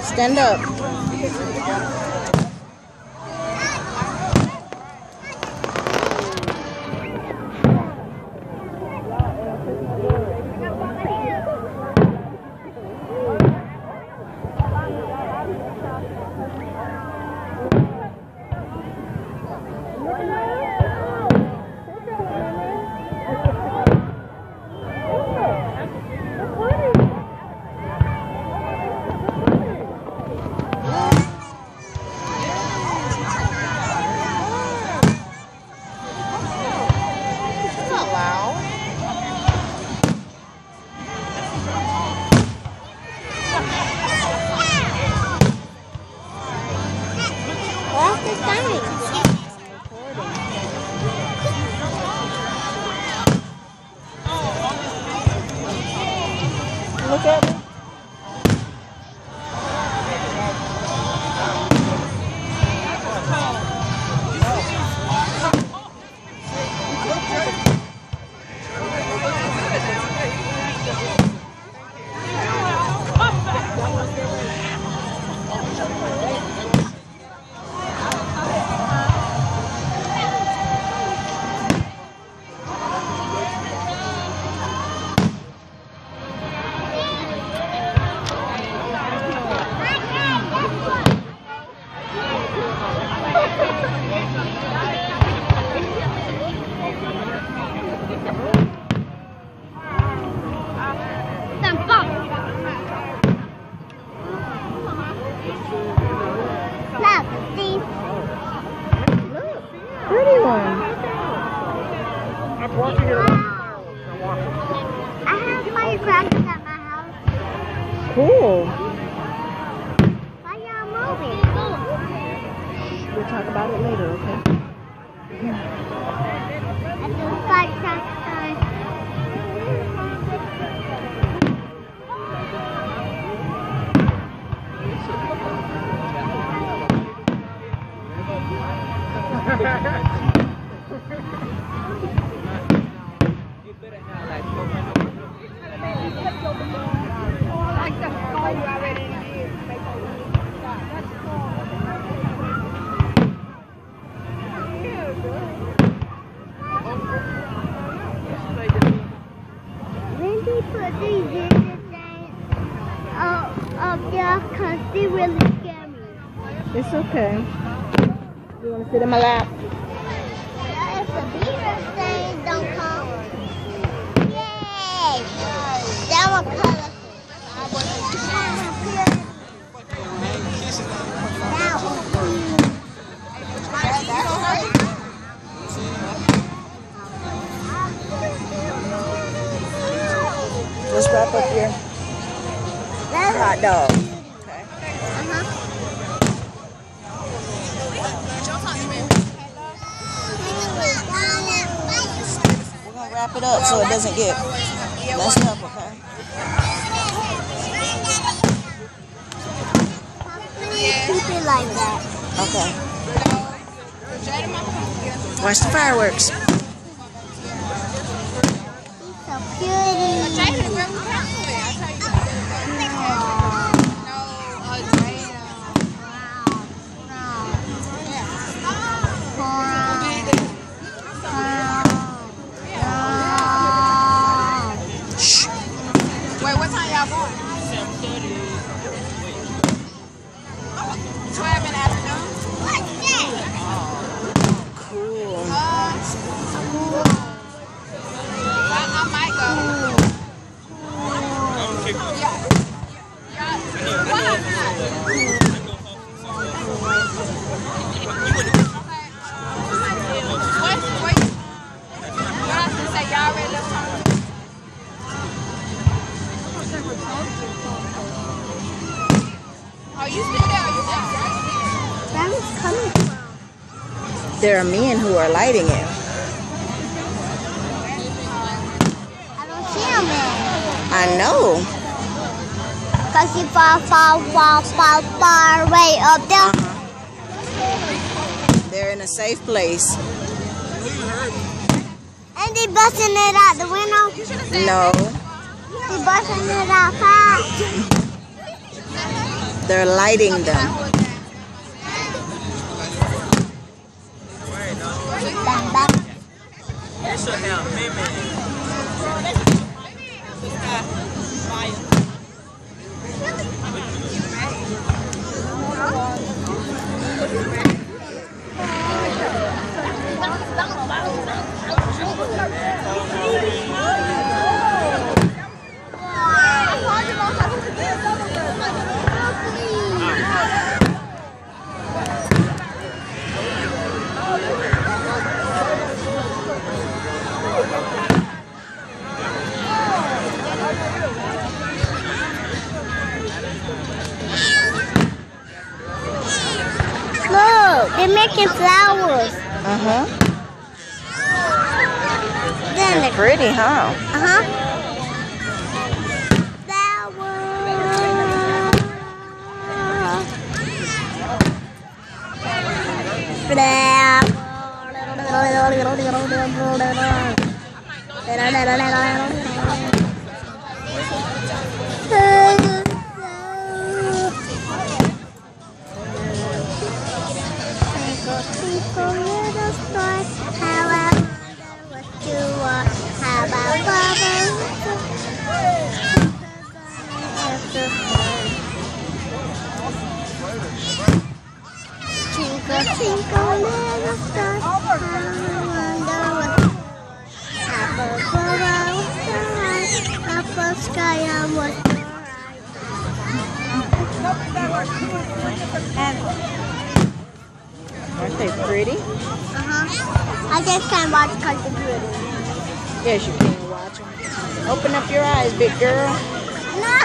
Stand up. Look at me. I have firecrackers at my house. Cool. Why y'all moving? We'll talk about it later, okay? At the firecracker time. Lindy put these ginger things up there because they really scare me. It's okay. You want to sit in my lap? If the beaver thing don't come, yay! That one colorful. Let's wrap up your hot dog. Okay. We're going to wrap it up so it doesn't get messed up, okay? Keep it like that. Okay. Watch the fireworks. He's so pretty. Where is coming from? There are men who are lighting it. I don't see a man. I know. Because he far way up there. They're in a safe place. And they busting it out the window. No. They busting it outside. They're lighting them. Bang, bang. Look, they're making flowers. Then They're pretty, huh? Twinkle, little stars, how I wonder what you are. How about bubbles? Twinkle, twinkle, little stars, how I wonder what you are. How about bubbles? Up the sky, I'm what you're Aren't they pretty? I just can't watch because they're pretty. Yes, you can watch them. Open up your eyes, big girl. No!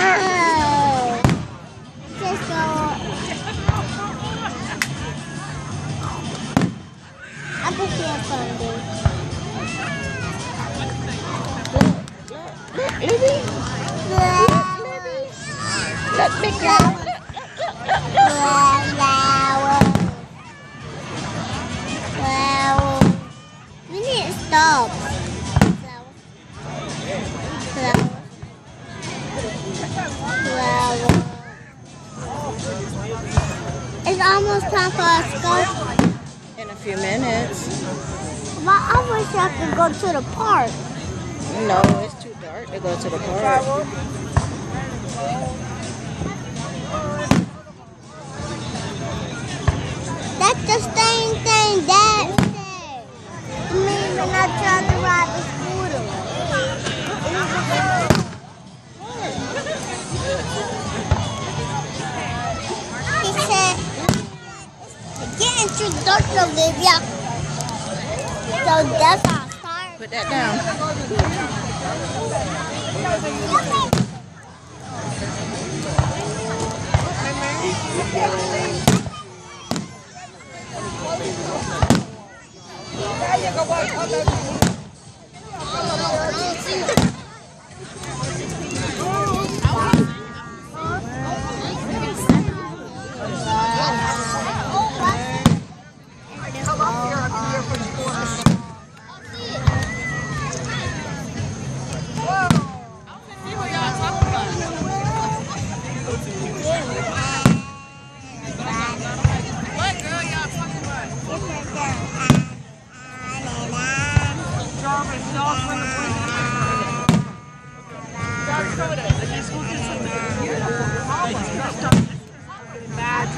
Just go. I can see it from this. Look, Libby. Look, big girl. We need to stop. It's almost time for us to go. In a few minutes. But I wish I could go to the park. No, it's too dark to go to the park. That's the same thing Dad said to me when I tried to ride the scooter. He said, get introduced, Olivia. So that's how I started. Put that down.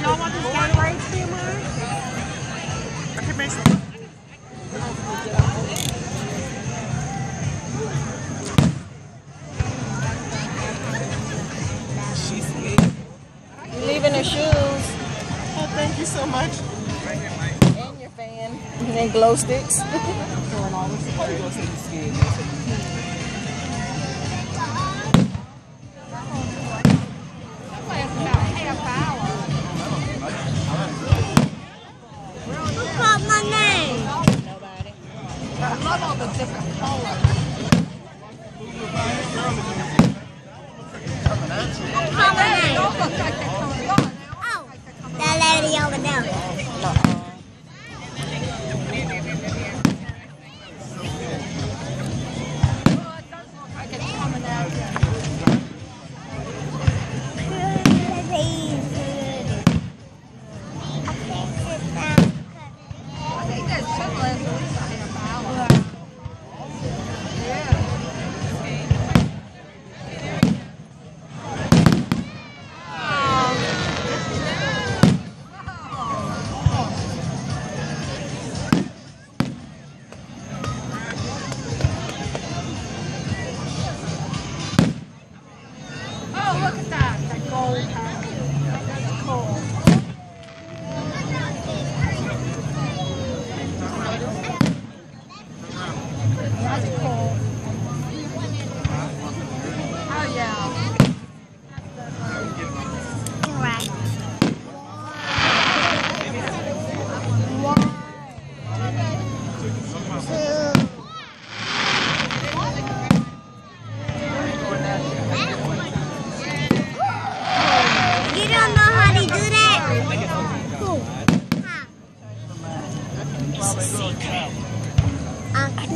Y'all want this Gatorade steamer? I can make some. You're leaving her shoes. Oh, thank you so much. And your fan. And glow sticks.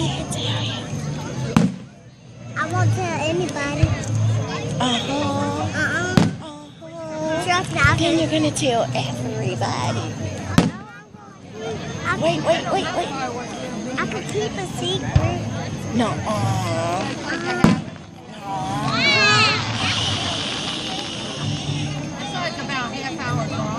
can't tell you. I won't tell anybody. Trust me, Then you're gonna tell everybody. Wait. I could keep a secret. No. So it's about half hour long.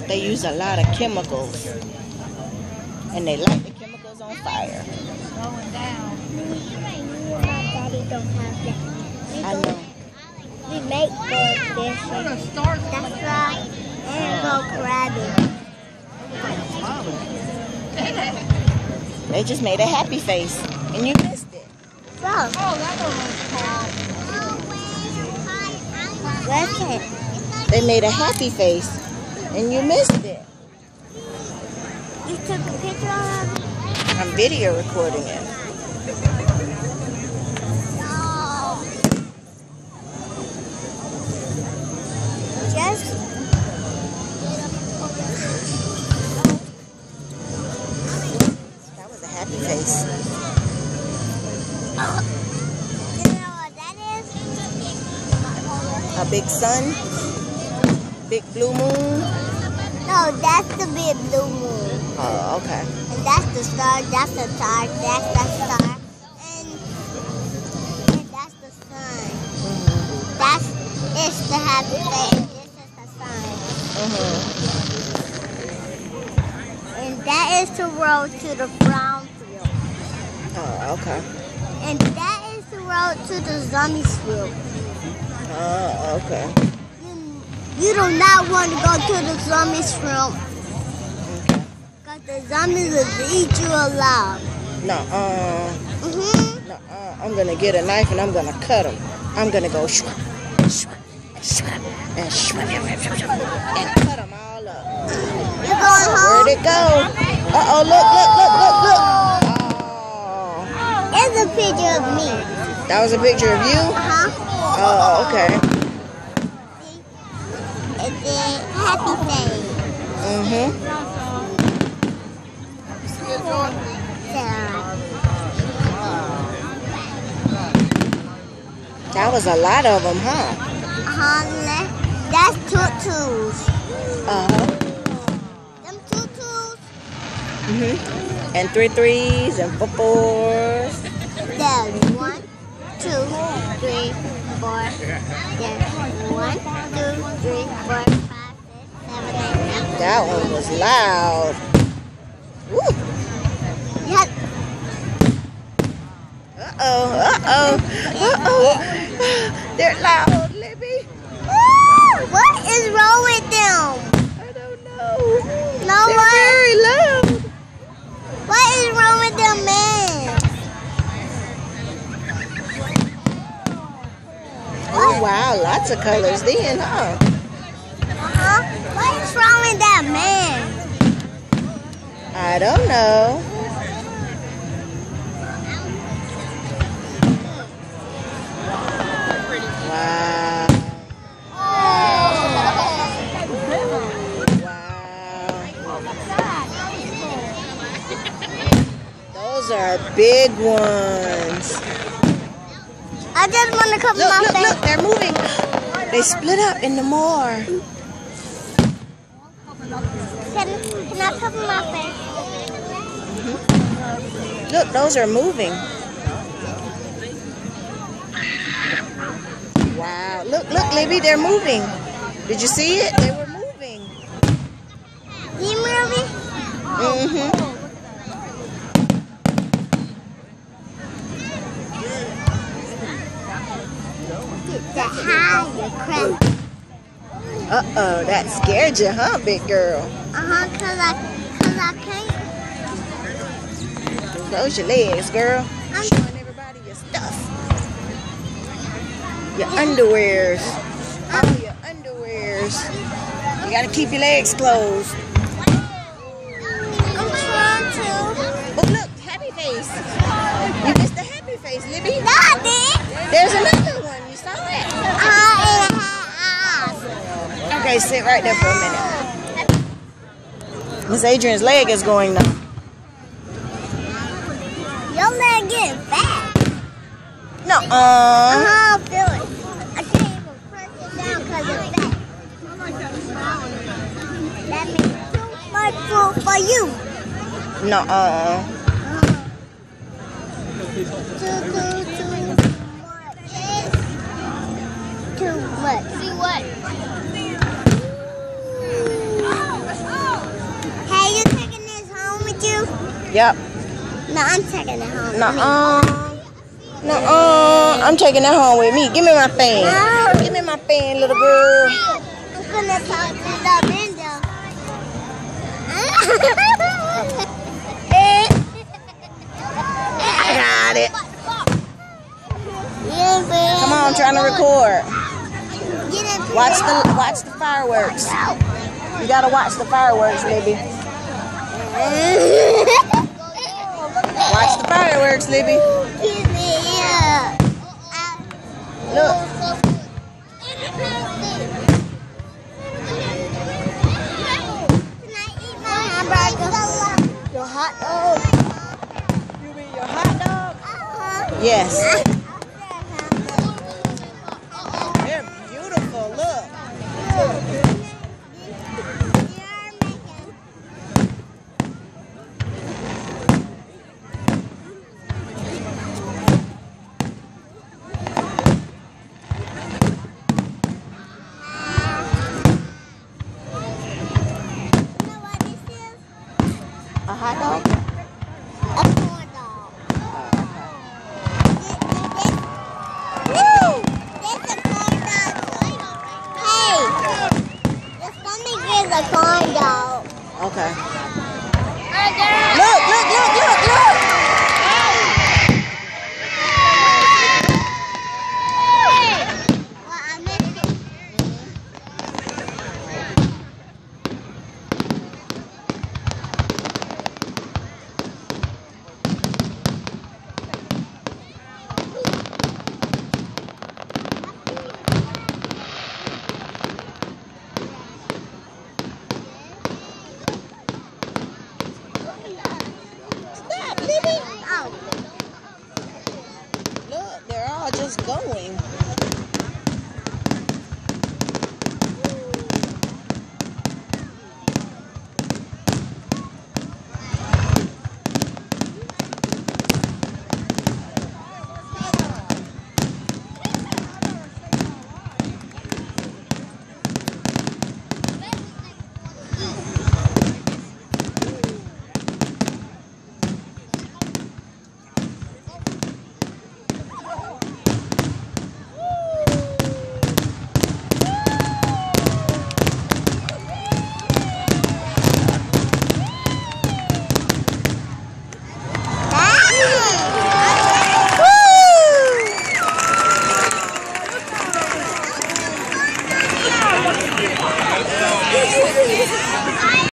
They use a lot of chemicals, and they light the chemicals on fire. Going down. My daddy don't have that. I know. We make good fish. That's right. And go crabbing. They just made a happy face, and you missed it. So, Oh, that one was where's it? They made a happy face, and you missed it. You took a picture of it? I'm video recording it. Just That was a happy face. you know what that is? A big sun, big blue moon. No, that's the big blue moon. Oh, okay. And that's the star, that's the star, that's the star. And that's the sun. That's it's the happy face. This is the sun. And that is the road to the brown field. Oh, okay. And that is the road to the zombies field. Oh, okay. You do not want to go to the zombies field. Because the zombies will eat you alive. Nuh-uh. I'm gonna get a knife and I'm gonna cut them. I'm gonna go and cut them all up. You going home? Where'd it go? Uh-oh, look. Oh. It's a picture of me. That was a picture of you? Oh, okay. It's a happy face. That was a lot of them, huh? That's tutus. Them tutus. And 3 3s and 4 4s. There's 1, 2, 3, 4. There's 1, 2, 3, 4, 5, 6, 7, 8, 9. That one was loud. Woo. Yep. Uh-oh. They're loud, Libby. What is wrong with them? I don't know. No They're what? very loud. What is wrong with them, man? Oh, wow. Lots of colors then, huh? What is wrong with that man? I don't know. Wow. Those are big ones. I just want to cover my face. Look, they're moving. They split up in the more. Can I cover my face? Look, those are moving. Wow. Look, Libby, they're moving. Did you see it? They were moving. You moving? That high, you crazy. Uh-oh, that scared you, huh, big girl? Cause I can't. Close your legs, girl. Showing everybody your stuff. Your underwears. All your underwears. You gotta keep your legs closed. I'm trying to. Oh, look, happy face. You missed the happy face, Libby. No, I did. There's another one. You saw it? And Okay, sit right there for a minute. Miss Adrian's leg is going now. Your leg getting fat. No, I feel it. I can't even press it down because it's fat. That means too much food for you. no, Too much. See what? Hey, you taking this home with you? Yep. No, I'm taking it home. No, I'm taking that home with me. Give me my fan. No. Give me my fan, little girl. I'm gonna talk to the window. I got it. Yeah, babe. Come on, I'm trying to record. Get it, Watch the fireworks. You gotta watch the fireworks, Libby. Watch the fireworks, Libby. Give me up. Look. Can I eat my hamburger? Your hot dog. You mean your hot dog? Yes. They're beautiful. Look. A hot dog? A corn dog. This a corn dog. Hey, the stomach is a corn dog. Okay. Look. Well, I missed it. Look, they're all just going.